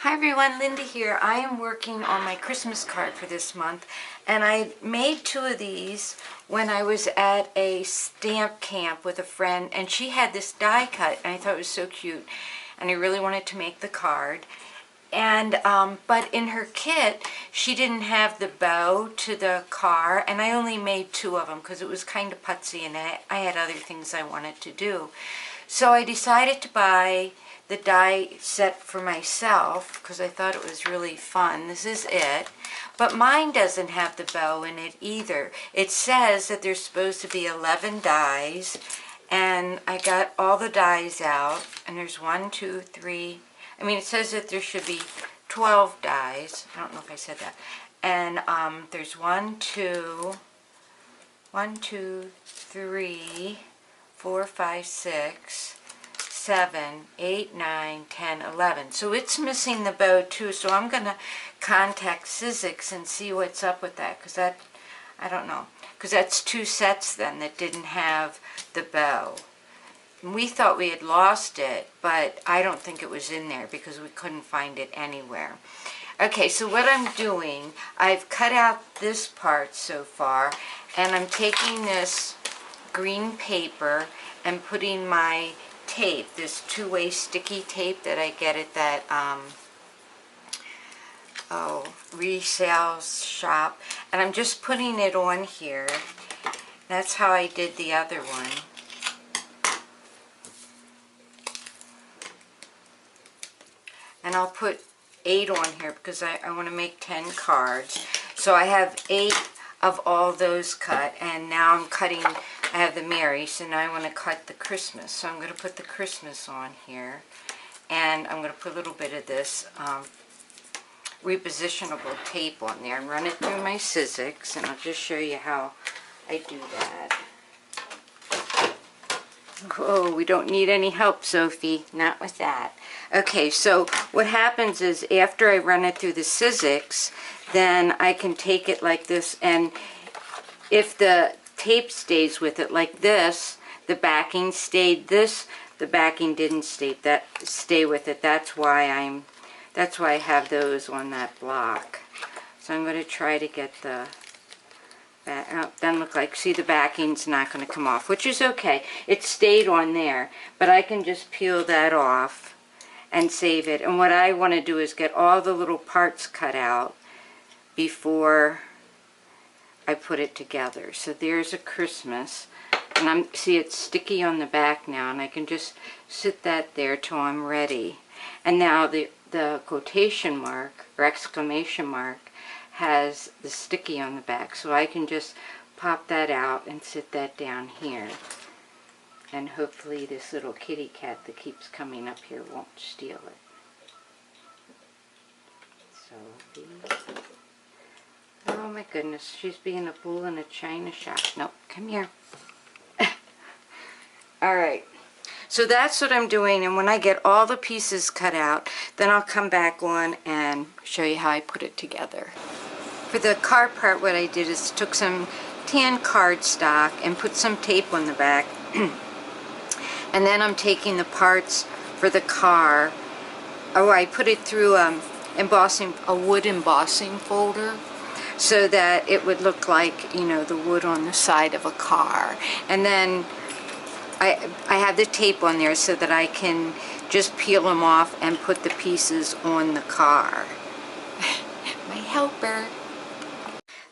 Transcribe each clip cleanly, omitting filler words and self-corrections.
Hi everyone, Linda here. I am working on my Christmas card for this month, and I made two of these when I was at a stamp camp with a friend, and she had this die cut and I thought it was so cute and I really wanted to make the card. And but in her kit she didn't have the bow to the car, and I only made two of them because it was kind of putsy and I had other things I wanted to do. So I decided to buy the die set for myself because I thought it was really fun. This is it, but mine doesn't have the bow in it either. It says that there's supposed to be 11 dies, and I got all the dies out, and there's 1, 2, 3. I mean, it says that there should be 12 dies. I don't know if I said that. And there's 1, 2, 3, 4, 5, 6, 7, 8, 9, 10, 11. So it's missing the bow too. So I'm going to contact Sizzix and see what's up with that, because that, I don't know, because that's two sets then that didn't have the bow. We thought we had lost it, but I don't think it was in there because we couldn't find it anywhere. Okay, so what I'm doing, I've cut out this part so far, and I'm taking this green paper and putting my tape, this two-way sticky tape that I get at that resale shop, and I'm just putting it on here. That's how I did the other one. And I'll put 8 on here because I want to make 10 cards. So I have 8 of all those cut, and now I'm cutting, I have the Mary, so now I want to cut the Christmas. So I'm going to put the Christmas on here, and I'm going to put a little bit of this repositionable tape on there and run it through my Sizzix, and I'll just show you how I do that. Oh, we don't need any help, Sophie. Not with that. Okay, so what happens is after I run it through the Sizzix, then I can take it like this, and if the tape stays with it like this, the backing stayed. This, the backing didn't stay with it. That's why I have those on that block. So I'm going to try to get the doesn't look like, see, the backing's not going to come off, which is okay. It stayed on there, but I can just peel that off and save it. And what I want to do is get all the little parts cut out before I put it together. So there's a Christmas, and see, it's sticky on the back now, and I can just sit that there till I'm ready. And now the quotation mark or exclamation mark has the sticky on the back, so I can just pop that out and sit that down here, and hopefully this little kitty cat that keeps coming up here won't steal it. So, oh my goodness, she's being a bull in a china shop. Nope, come here. Alright, so that's what I'm doing, and when I get all the pieces cut out, then I'll come back on and show you how I put it together. For the card part, what I did is took some tan cardstock and put some tape on the back. And then I'm taking the parts for the car. Oh, I put it through a wood embossing folder, so that it would look like, you know, the wood on the side of a car. And then I have the tape on there so that I can just peel them off and put the pieces on the car. My helper.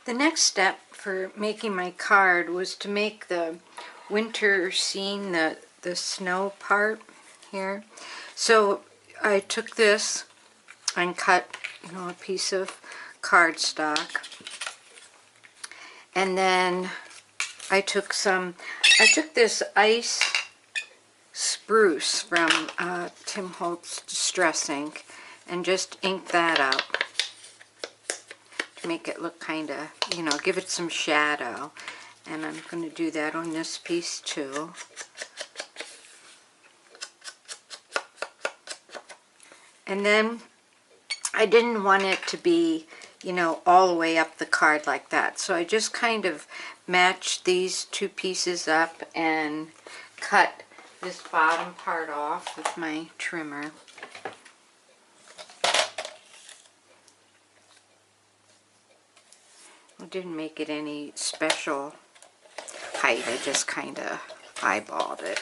The next step for making my card was to make the winter scene, the snow part here. So I took this and cut, you know, a piece of cardstock, and then I took this ice spruce from Tim Holtz Distress Ink and just inked that up. Make it look kind of, you know, give it some shadow. And I'm going to do that on this piece too. And then I didn't want it to be, you know, all the way up the card like that. So I just kind of matched these two pieces up and cut this bottom part off with my trimmer. I didn't make it any special height. I just kind of eyeballed it.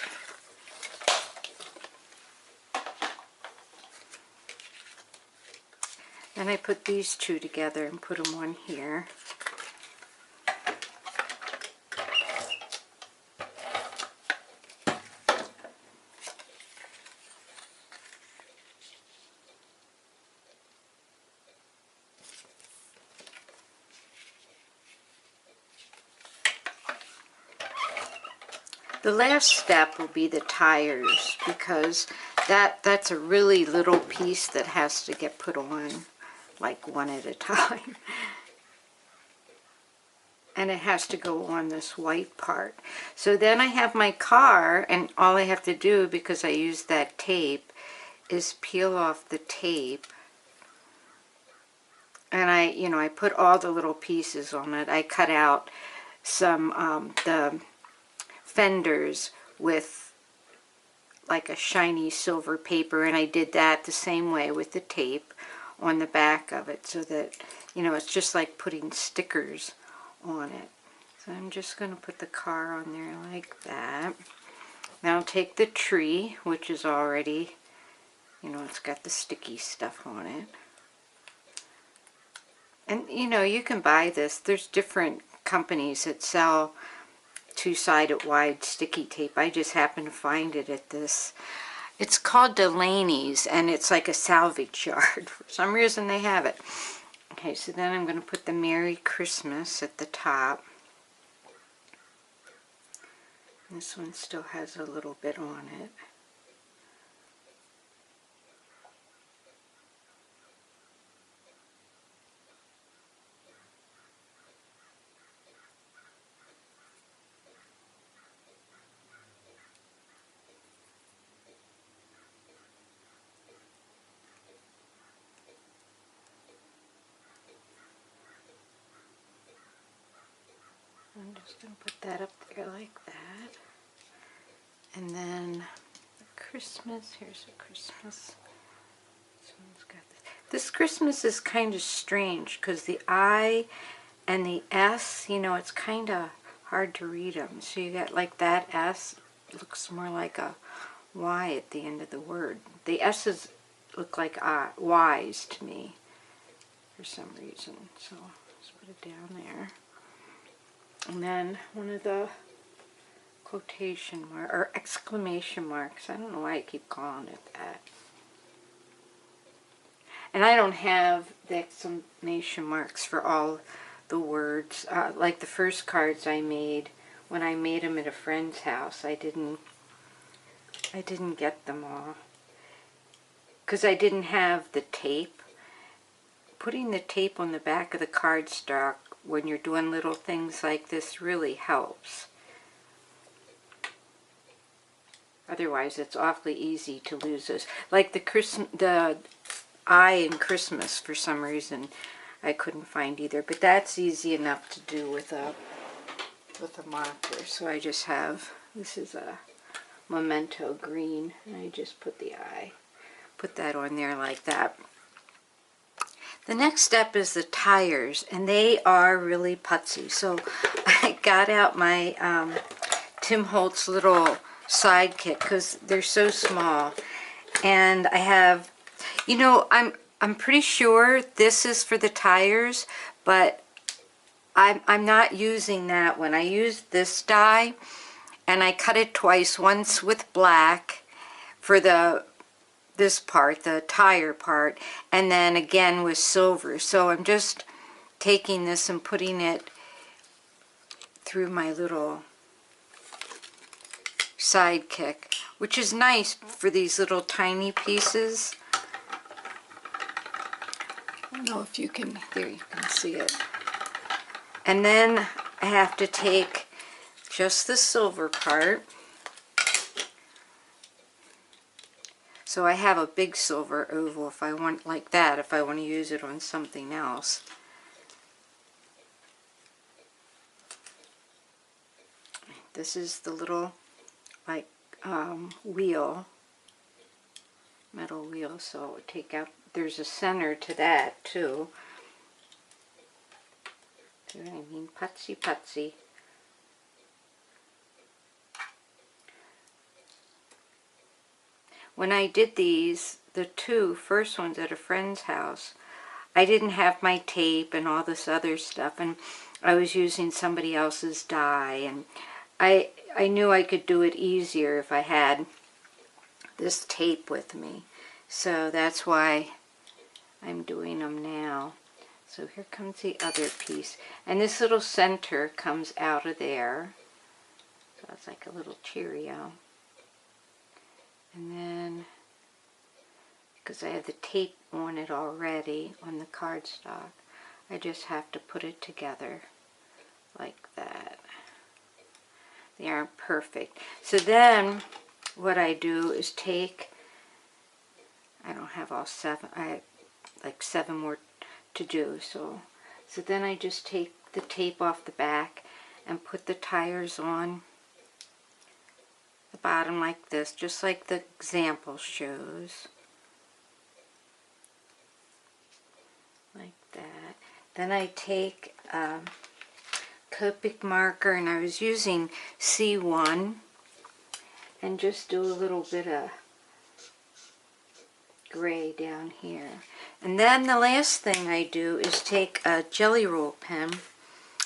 Then I put these two together and put them on here. The last step will be the tires, because that's a really little piece that has to get put on like one at a time. And it has to go on this white part. So then I have my car, and all I have to do, because I used that tape, is peel off the tape. And I put all the little pieces on it. I cut out some, the fenders with like a shiny silver paper, and I did that the same way with the tape on the back of it, so that it's just like putting stickers on it. So I'm just going to put the car on there like that. Now I'll take the tree, which is already, it's got the sticky stuff on it. And you can buy this. There's different companies that sell two-sided wide sticky tape. I just happened to find it at this. It's called Delaney's, and it's like a salvage yard. For some reason they have it. Okay, so then I'm going to put the Merry Christmas at the top. This one still has a little bit on it. I'm just going to put that up there like that. And then the Christmas, here's a Christmas. This one's got this. This Christmas is kind of strange because the I and the S, it's kind of hard to read them. So you got like that S, looks more like a Y at the end of the word. The S's look like Y's to me for some reason. So let's put it down there. And then one of the quotation mark or exclamation marks. I don't know why I keep calling it that. And I don't have the exclamation marks for all the words. Like the first cards I made, when I made them at a friend's house, I didn't get them all because I didn't have the tape. Putting the tape on the back of the cardstock when you're doing little things like this really helps. Otherwise, it's awfully easy to lose those. Like the I in Christmas, for some reason, I couldn't find either. But that's easy enough to do with a marker. So I just have, this is a Memento green, and I just put the I. Put that on there like that. The next step is the tires, and they are really putsy. So I got out my Tim Holtz little sidekick because they're so small, and I have, I'm pretty sure this is for the tires, but I'm not using that one. I used this die, and I cut it twice. Once with black for this part, the tire part, and then again with silver. So I'm just taking this and putting it through my little sidekick, which is nice for these little tiny pieces. I don't know if you can, there you can see it. And then I have to take just the silver part. So I have a big silver oval if I want, like that, if I want to use it on something else. This is the little, like, wheel, metal wheel, so take out, there's a center to that too. See what I mean? Putsy putsy. When I did these, the two first ones at a friend's house, I didn't have my tape and all this other stuff, and I was using somebody else's dye, and I knew I could do it easier if I had this tape with me. So that's why I'm doing them now. So here comes the other piece. And this little center comes out of there. So it's like a little Cheerio. And then, because I have the tape on it already, on the cardstock, I just have to put it together like that. They aren't perfect. So then, what I do is take, I don't have all 7, I have like 7 more to do. So then I just take the tape off the back and put the tires on the bottom like this, just like the example shows. Like that. Then I take Copic marker, and I was using C1, and just do a little bit of gray down here. And then the last thing I do is take a Jelly Roll pen,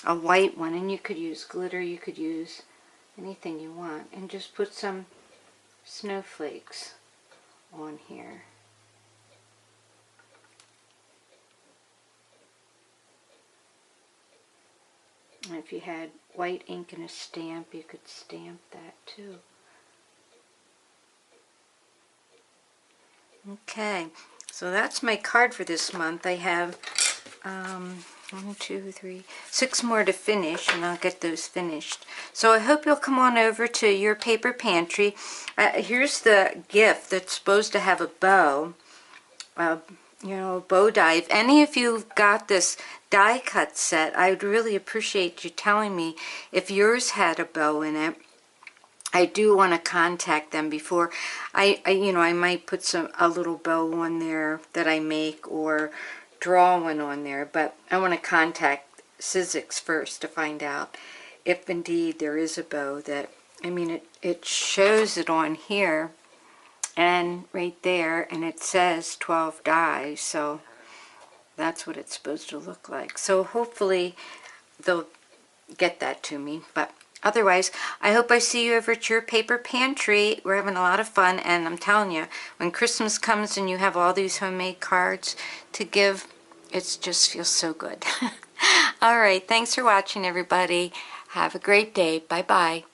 a white one, and you could use glitter, you could use anything you want, and just put some snowflakes on here. And if you had white ink and a stamp, you could stamp that too. Okay, so that's my card for this month. I have 1, 2, 3, 6 more to finish, and I'll get those finished. So I hope you'll come on over to Your Paper Pantry. Here's the gift that's supposed to have a bow, you know, a bow die. If any of you've got this die cut set, I would really appreciate you telling me if yours had a bow in it. I do want to contact them before you know, I might put a little bow on there that I make, or draw one on there, but I want to contact Sizzix first to find out if indeed there is a bow that, I mean, it shows it on here and right there, and it says 12 dies, so that's what it's supposed to look like. So hopefully they'll get that to me, but otherwise, I hope I see you over at Your Paper Pantry. We're having a lot of fun, and I'm telling you, when Christmas comes and you have all these homemade cards to give, it just feels so good. All right, thanks for watching, everybody. Have a great day. Bye-bye.